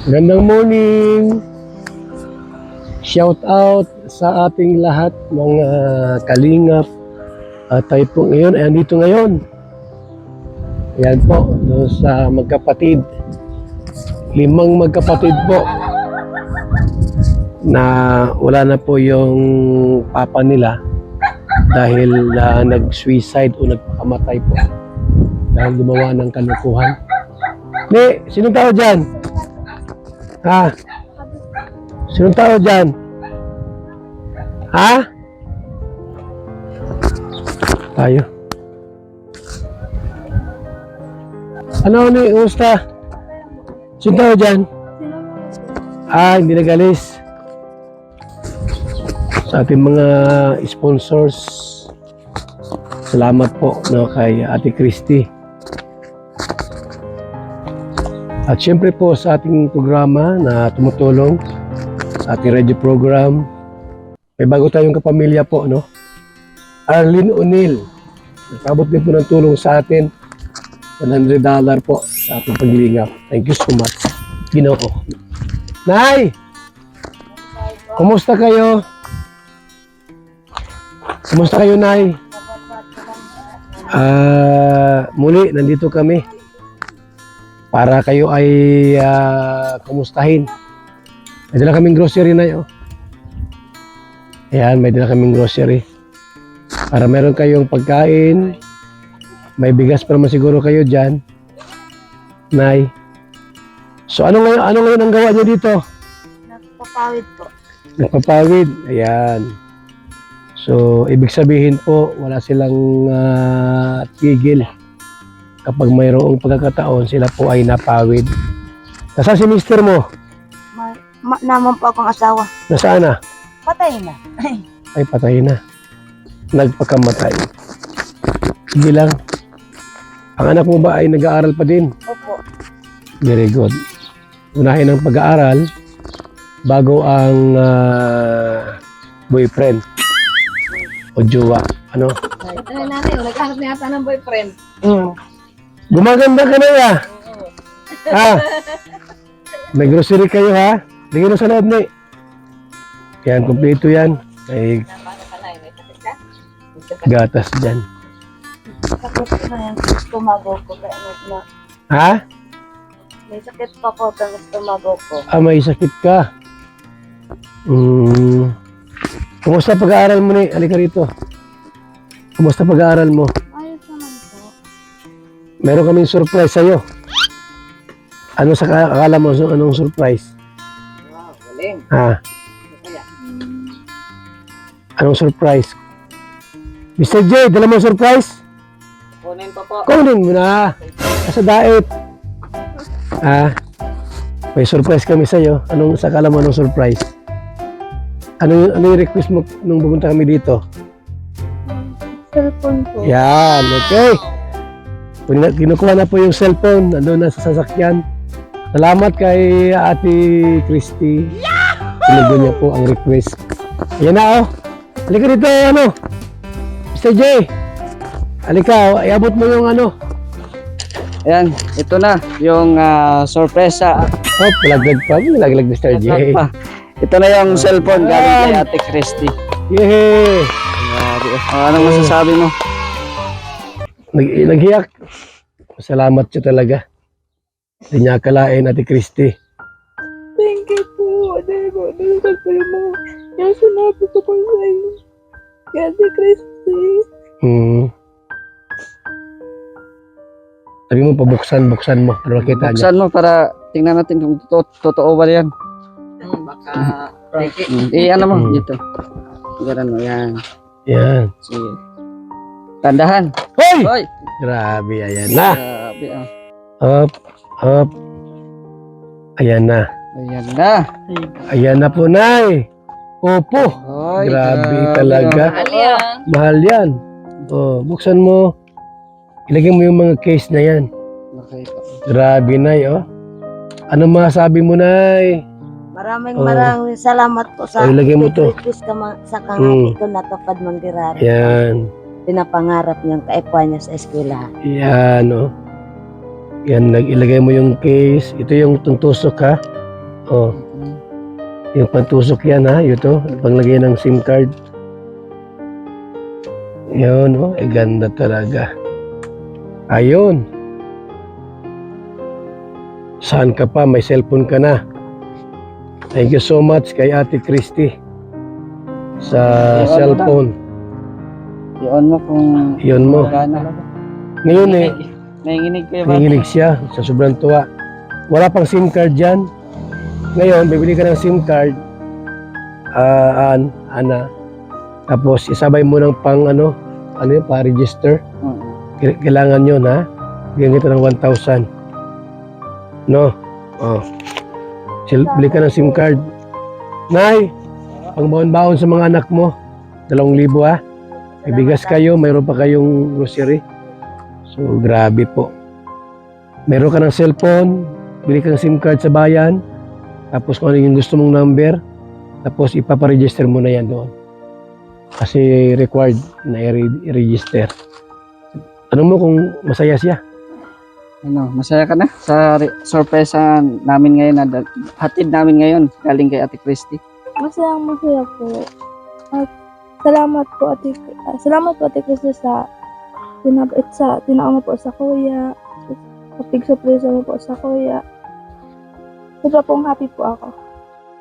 Gandang morning! Shout out sa ating lahat mga kalingap. At tayo po ngayon ay andito ngayon. Yan po, doon sa magkapatid. 5 magkapatid po na wala na po yung papa nila dahil nag-suicide o nagpakamatay po dahil gumawa ng kalukuhan. Sinong tao dyan? Ha? Sinong tao dyan? Ha? Tayo. Ano ni? Kumusta? Sinong tao dyan? Hindi nag-alis. Sa ating mga sponsors, salamat po kay Ate Christy. At syempre po sa ating programa na tumutulong sa ating radio program. May bago tayong kapamilya po, no? Arlene O'Neill. Nagpabot din po ng tulong sa atin. $100 po sa ating paglingap. Thank you so much. Ginoo. Nay! Kumusta kayo? Kumusta kayo, Nay? Muli, nandito kami para kayo ay kumustahin. May dala kaming grocery na yun. Ayan, may dala kaming grocery. Para meron kayong pagkain. May bigas pa naman siguro kayo dyan. Nay. So, ano ngayon ang gawa niyo dito? Nagpapawid po. Nagpapawid. Ayan. So, ibig sabihin po, wala silang tigil. Kapag mayroong pagkakataon, sila po ay napawid. Nasaan si mister mo? Naman po akong asawa. Nasaan na? Patay na. Ay, patay na. Nagpakamatay. Sige lang. Ang anak mo ba ay nag-aaral pa din? Opo. Very good. Unahin ang pag-aaral bago ang boyfriend o jowa. Ano? Ay, nanay, naghanap niya ata ng boyfriend. Gumaganda ka na ya. May grocery kayo ha. Tingin mo sa loob ni. Yan, kompleto yan. May gatas dyan. Sakit na yan. Tumago ko. Ha? May sakit pa po ang tumago ko. May sakit ka. Kumusta pag-aaral mo ni? Halika rito. Kumusta pag-aaral mo? Ayos naman po. Meron kaming surprise sa'yo. Ano sa akala mo? Anong surprise? Wow, galing. Anong surprise? Mr. J, dala mo surprise? Kunin pa po. Kunin mo na. Nasa daet. May surprise kami sa'yo. Sa akala mo anong surprise? Ano yung request mo nung pumunta kami dito? Cellphone po. Yan, okay. Kinukuha na po yung cellphone. Nandun na sa sasakyan. Salamat kay Ate Christy. Sinugo niya po ang request. Ayan na, oh. Halika dito, Mr. J. Halika, iabot mo yung Ayan, ito na yung sorpresa. Laglag pa. Laglag, Mr. J. Ito na yung cellphone galing kay Ate Christy. Yehey! Anong masasabi mo? Naghiyak. Salamat siya talaga. Hindi niya akalain, Ate Christy. Thank you po. Nalagdag po yung mga yung sinabi ko po sa inyo. Kasi Christy. Sabi mo, buksan mo. Para makita niya. Buksan mo para tingnan natin kung totoo ba yan. Baka Ano mo dito. Ganun mo, yan. Yan. Sige. Tandahan. Hoy! Hoy! Grabe, ayan na. Grabe, Up. Ayan na. Ayan na. Ayan na po, Nay. Opo. Hoy, Grabe talaga. Alia. Mahal yan. Buksan mo. Ilagay mo yung mga case na yan. Okay. Grabe, Nay, Ano masabi mo, Nay? Maraming salamat po sa ilagay mo to. request sa kangati ko natupad manggirari. Yan. Pinapangarap niyang kaipwa niya sa eskwela. Yan, Yan, ilagay mo yung case. Ito yung tuntusok, ha? Oh. Yung pantusok yan ha, ito, panglagay ng SIM card. Yun, oh, ganda talaga. Ayun. Saan ka pa? May cellphone ka na. Thank you so much kay Ate Christy sa cellphone. I-on mo kung Yun mo. gana. Ngayon eh, Nanginginig kayo ba? nanginig siya sa sobrang tuwa. Wala pang SIM card dyan. Ngayon, bibili ka ng SIM card, Ana. Tapos, isabay mo ng pang ano yun, pa-register. Kailangan yun, ha? Bigyan kita ng 1,000. No? Oh. Bili ka ng SIM card. Nay, pang baon-baon sa mga anak mo. 2,000, ha? May bigas kayo, mayroon pa kayong grocery. So, grabe po. Meron ka ng cellphone, bili ka ng SIM card sa bayan, tapos kung ano yung gusto mong number, tapos ipaparegister mo na yan doon. Kasi required na i-register. Tanong mo kung masaya siya. Ano, masaya ka na sa sorpresa namin ngayon na hatid namin ngayon galing kay Ate Christy. Masaya po. At salamat po Ate Christy sa tinaon mo po sa kuya. Sa pig-surpresa mo po sa kuya. Sobra pong happy po ako.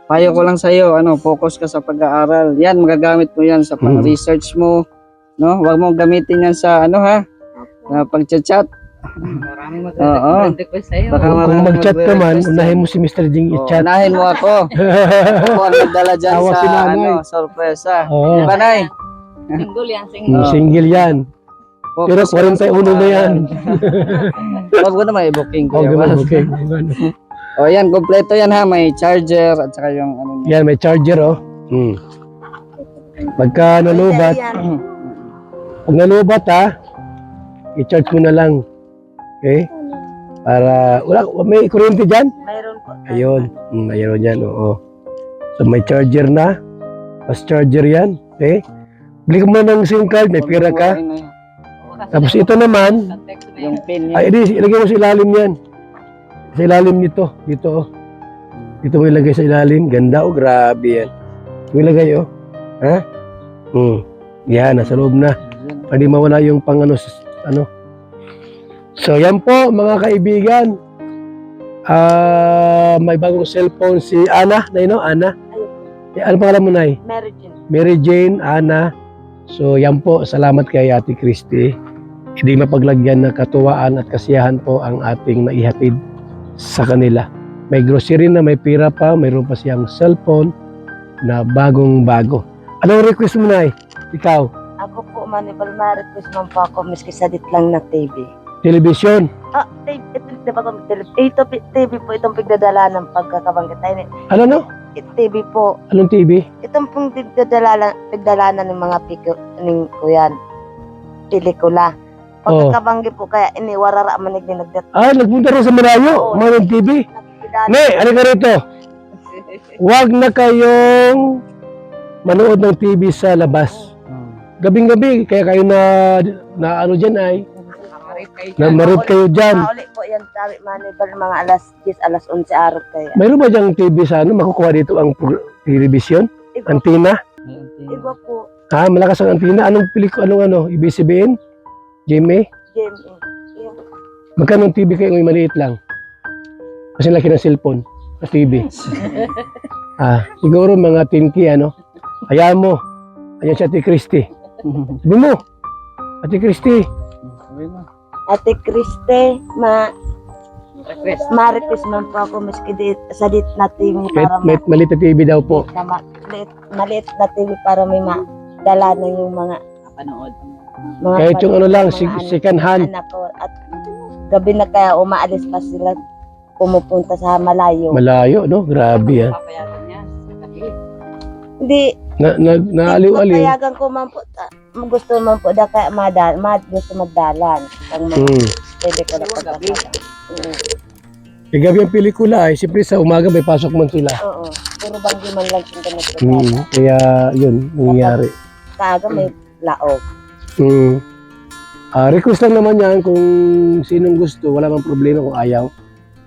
Payo ko lang sa iyo, focus ka sa pag-aaral. Yan, magagamit mo yan sa pang-research mo, no? Huwag mo gamitin yan sa na pag-chat. Maraming Oo. magandang request sa'yo. Baka Kung maraming mag-chat ka man, magre-request unahin mo si Mr. Jing i-chat. Unahin mo ako. Ako ang nagdala dyan Tawa sa si nanay. sorpresa. Oo. Di ba, Nay? Single yan, single. Single yan. Pero Focus ka lang sa 41 na yan. Huwag ko na may booking ko. Okay, yan. okay. O yan, kompleto yan ha. May charger at saka yung Yan, may charger, oh. Pagka nalubat, pag nalubat, ha, i-charge mo na lang. Okay? Para, may kuryente dyan? Mayroon po. Ayun, mayroon yan, oo. So, may charger na. Fast charger yan. Okay? Bili ka muna ng SIM card, may pera ka. Tapos ito naman, Yung pin niya. ay, ilagay mo sa ilalim yan. Sa ilalim nito. Dito, oh. Dito mo ilagay sa ilalim. Ganda, oh. Grabe yan. Ito mo ilagay, oh. Ha? Yan, nasa loob na. Hindi mawala yung pang ano. So, yan po, mga kaibigan. May bagong cellphone si Ana. Ana? Ano pangalan mo, Nay? Mary Jane. Mary Jane, Ana. So, yan po. Salamat kay Ate Christy. Hindi mapaglagyan na katuwaan at kasiyahan po ang ating naihatid sa kanila. May grocery na, may pira pa, mayroon pa siyang cellphone na bagong-bago. Anong request mo, Nay? Ikaw? Ako po, Manibal, ma-request man po ako, miski sadit lang na TV. Television? TV, ito ba kung TV po, itong pigdadala ng pagkakabanggit tayo. Ano, no? TV po, Anong TV? itong pong pigdadala ng mga ng kuyan, pelikula. Pagkakabanggit po, kaya iniwarara manig ni nagdat. Nagpunta rin sa Malayo. Oo. Mga TV. Nay, ano ka rito? Huwag na kayong manood ng TV sa labas. Gabing-gabi, kaya kayo na ano dyan ay, marit kayo dyan. Mauli po yan, sabi Manibal, mga alas 10, alas 11 araw kaya. Mayroon ba dyang TV sa makukuha dito ang television? Antina? Iba po, Ha, malakas ang antina. Anong anong ABS-CBN? GMA? GMA. Magkano ang TV kayo ngayon maliit lang? Kasi laki ng cellphone na TV. Siguro mga 10K, Hayaan mo. Ayan si Ate Christy. Sabi mo, Ate Christy, Ate Christy, ma-request man po ako miski sa dit na TV para maliit na TV daw po. maliit na TV para may madala na yung mga Panood. Kahit yung ano lang, mga second hand. anak ko. At gabi na kaya umaalis pa sila pumupunta sa malayo. Malayo, no? Grabe, ha? Papayagan niya. Hindi, Naaliw-aliw. papayagan ko man po, gusto man po, kaya gusto magdalan. Ang mga pwede ko na pagkakala. Gabi ang pelikula ay, siyempre sa umaga may pasok man sila. Oo, puro banggi man lang yung ganito. Kaya, yun, nangyayari. Kaaga may laog. Request lang naman yan kung sinong gusto, wala mang problema kung ayaw.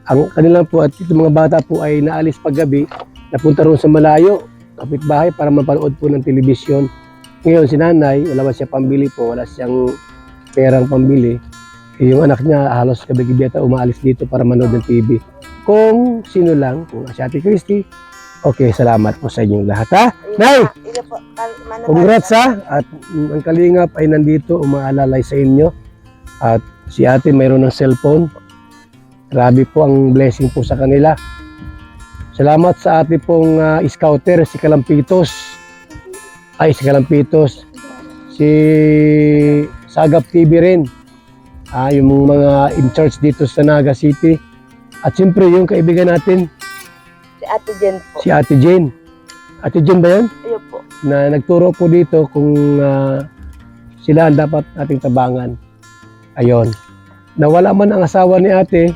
ang kanilang po at itong mga bata po ay naalis paggabi, napunta roon sa malayo, kapitbahay para mapanood po ng telebisyon. Ngayon si nanay, wala ba siya pambili po, wala siyang perang pambili. Yung anak niya halos gabi-gabi ata umaalis dito para manood ng TV. Kung sino lang, kung si Ate Christy, okay, salamat po sa inyong lahat ha. Nay, congrats ha. At ang Kalingap ay nandito, umaalalay sa inyo. At si ate mayroon ng cellphone. Grabe po ang blessing po sa kanila. Salamat sa ate pong scouter, si Kalampitos. Si Kalampitos. Si Sagap TV rin. Yung mga in charge dito sa Naga City. At siyempre yung kaibigan natin, Si Ate Jen po. si Ate Jane. Ate Jane ba yan? Ayun po. Na nagturo po dito kung sila ang dapat ating tabangan. Ayon. Nawala man ang asawa ni ate,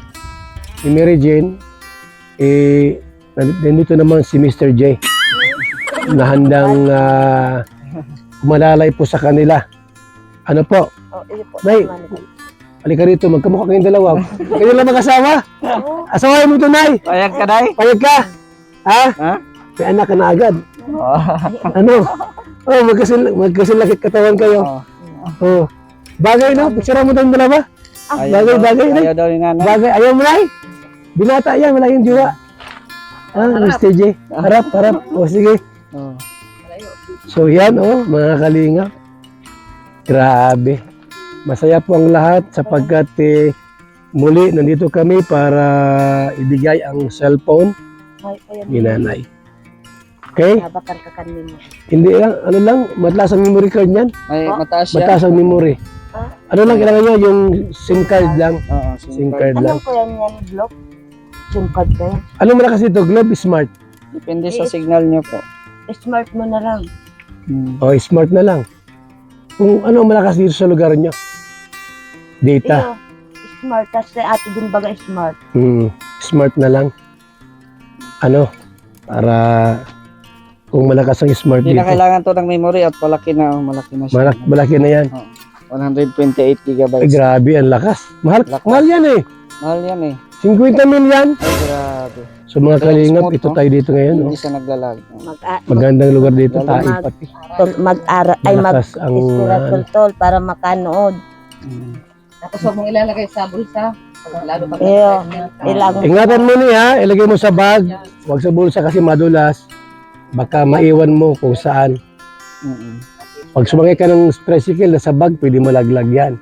si Mary Jane, nandito naman si Mr. J na handang malalay po sa kanila. Ano po? Oh, ayun po. Nay, halika rito, magkamukha kayong dalawa. Kayo lang mag-asawa? Asawahin mo ito, Nay. Payag ka, Nay? Payag ka. Ha? Ha? May anak ka na agad. Oh. Ano? Oh, magkasilakit katawan kayo. Oh. Bagay no? Picture mo tayong dalawa. Bagay, Nay. Ayaw daw yung nanay. Bagay. Ayaw mo, Nay. Binata yan, wala yung diwa. Mr. J. Harap. O, sige. Oh. So, yan, mga Kalingap. Grabe. Masaya po ang lahat sapagkat muli nandito kami para ibigay ang cellphone ni nanay. Okay? Nabakal ka kanino. Hindi lang, ano lang, mataas ang memory card niyan. May mataas siya. Mataas ang memory. Ano lang kailangan niya, yung SIM card lang. Oo, SIM card lang. Anong po yan Globe? SIM card ba yan? Ano malakas ito? Globe Smart. Depende sa signal niyo po. Smart mo na lang. O, smart na lang. Kung ano ang malakas dito sa lugar niyo. Data. Iyo, smart. Kasi Ate Jen baga smart. Smart na lang. Ano? Para kung malakas ang smart Hindi dito. na kailangan to ng memory at malaki na siya. Malaki na yan. 128 gigabytes. Ay, grabe, ang lakas. Lakas. Mahal yan eh. Mahal yan eh. 50 million. Ay, grabe. So mga Pero Kalingap, smooth, ito no? tayo dito ngayon. Hindi siya naglalag. Magandang lugar dito, Mag- tayo pati. Mag-aral ay Malakas ang mag-inspiration tol para makanood. Tapos huwag mong ilalagay sa bulsa. Lalo pag Iyo, ilang ingatan mo niya, ilagay mo sa bag. Huwag sa bulsa kasi madulas. Baka maiwan mo kung saan. Pag sumangay ka ng tricycle na sa bag, pwede malaglag yan.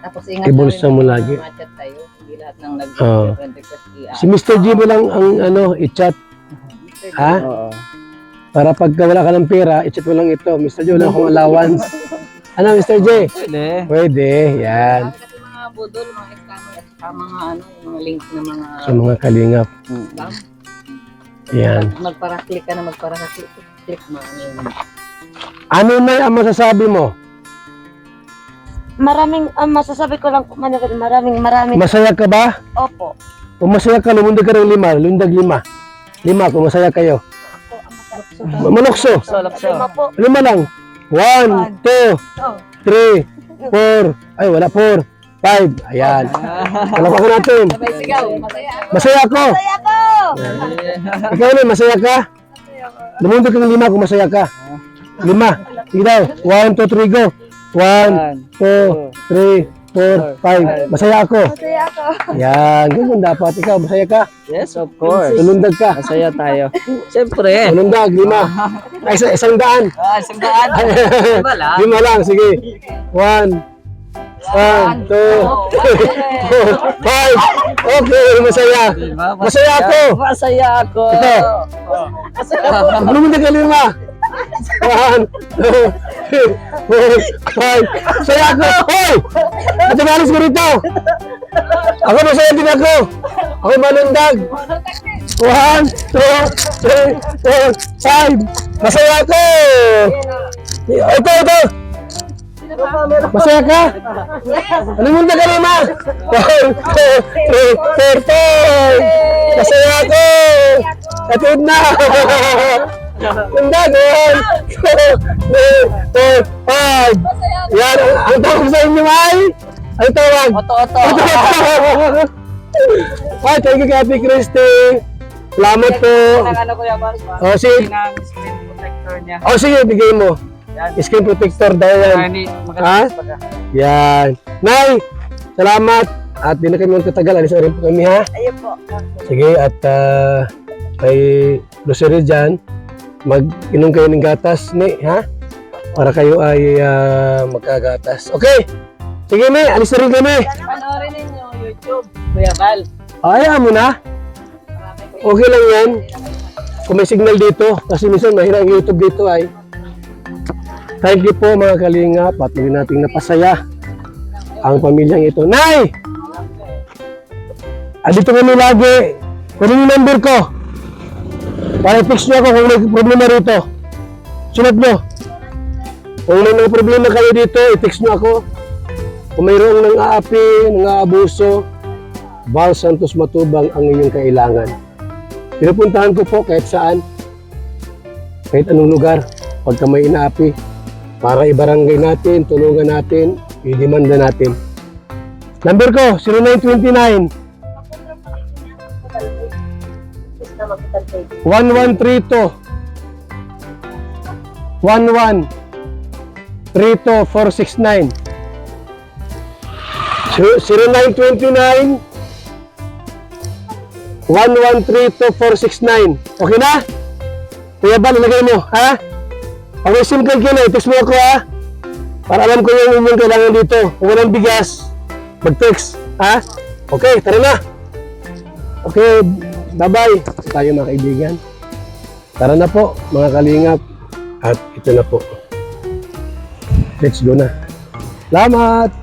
Tapos ingat Ibulsa mo lagi. Machat tayo. Hindi lahat ng Oo. nag-request Si Mr. G mo lang ang i-chat. Ha? Oo. Para pagka wala ka ng pera, i-chat mo lang ito. Mr. J, wala akong allowance. Ano, Mr. J? Pwede. Pwede, yan. Kasi mga budol, mga scammer at saka mga yung mga link na mga Sa mga Kalingap. scam. Yan. Magpara-click ka na magpara-click mo. Ano na ang masasabi mo? maraming masasabi ko lang po maraming Masaya ka ba? opo. Kung masaya ka, lumundag ka ng 5. Lundag 5. 5 kung masaya kayo. Malukso. Lima po. 5 lang. 1, 2, 3, 4. Ay, wala 4. 5. Ayan. Palakpakan natin. Sabay sigaw, masaya ako. Masaya ako. Saya ko. Ikaw na, masaya ka? Lumundag ka ng 5 kung masaya ka. 5. Sige daw. 1, 2, 3, go. 1, 2, 3, 4, 5. Masaya ako. Saya ko. Yan. Ganun dapat. Ikaw, masaya ka? Yes, of course. Tulundag ka. Masaya tayo. Siyempre. Tulundag, 5. Ay, 100. Sandaan. Diba lang? 5 lang, sige. 1, 2, 3, 4, 5. Okay, masaya. Diba? Masaya ako. Masaya ako. Ito. Tulundag ka 5. 1, 2, 3, 4, 5. Masaya ako. Hoy! Matabalis ko rito. Ako masaya din ako. Ako manundag. 1, 2, 3, 4, 5. Masaya ako. Ito. Masaya ka? Ano mo na ka naman? 1, 2, 3, 4, 5. Masaya ako. Katid na. Tundag. 1, 2, 3, 4, 5. Yan. Ang tawag sa inyo ay? Ang tawag? Oto. Oto. Ay, thank you, Ate Christy. Salamat po. Ano Kuya Bal? Oh, sige. Ng screen protector niya. Oh, sige, bigay mo. Yan. Screen protector dahil yan. Hindi, Ha? maganda pagka. Yan. Nay, salamat. At di na kami magtatagal. Alis na rin po kami, ha? Ayun po. Sige, at kay grocery dyan, mag-inom kayo ng gatas, ni, ha? Para kayo ay magkagatas. Okay. Sige, May. Alis na rin kami. Panoorin ninyo YouTube, Kuya Bal. Ayaw mo na. Okay lang yan. Kung may signal dito, kasi minsan mahina ang YouTube dito ay. Thank you po mga kalingap at hindi natin napasaya ang pamilyang ito. Nay! Dito kami lagi. Kunin yung number ko. Para i-fix nyo ako kung may problema rito. Sunod nyo. Kung may problema kayo dito, i-fix nyo ako. Kung mayroong nang-aapi, nang-aabuso, Val Santos Matubang ang inyong kailangan. Pinupuntahan ko po kahit saan, kahit anong lugar, pagka may inaapi, para ibarangay natin, tulungan natin, i-demanda natin. Number ko, 0929 1132 469 0929 1132-469. Okay na? Kuya Bal, ilagay mo, ha? Pag may SIM card ka na, i-text mo ako, ha? Para alam ko yung inyong kailangan dito. Kung walang bigas, mag-text, ha? Okay, tara na. Okay, bye-bye. Tayo mga kaibigan. Tara na po, mga kalingap. At ito na po. Let's go na. Salamat!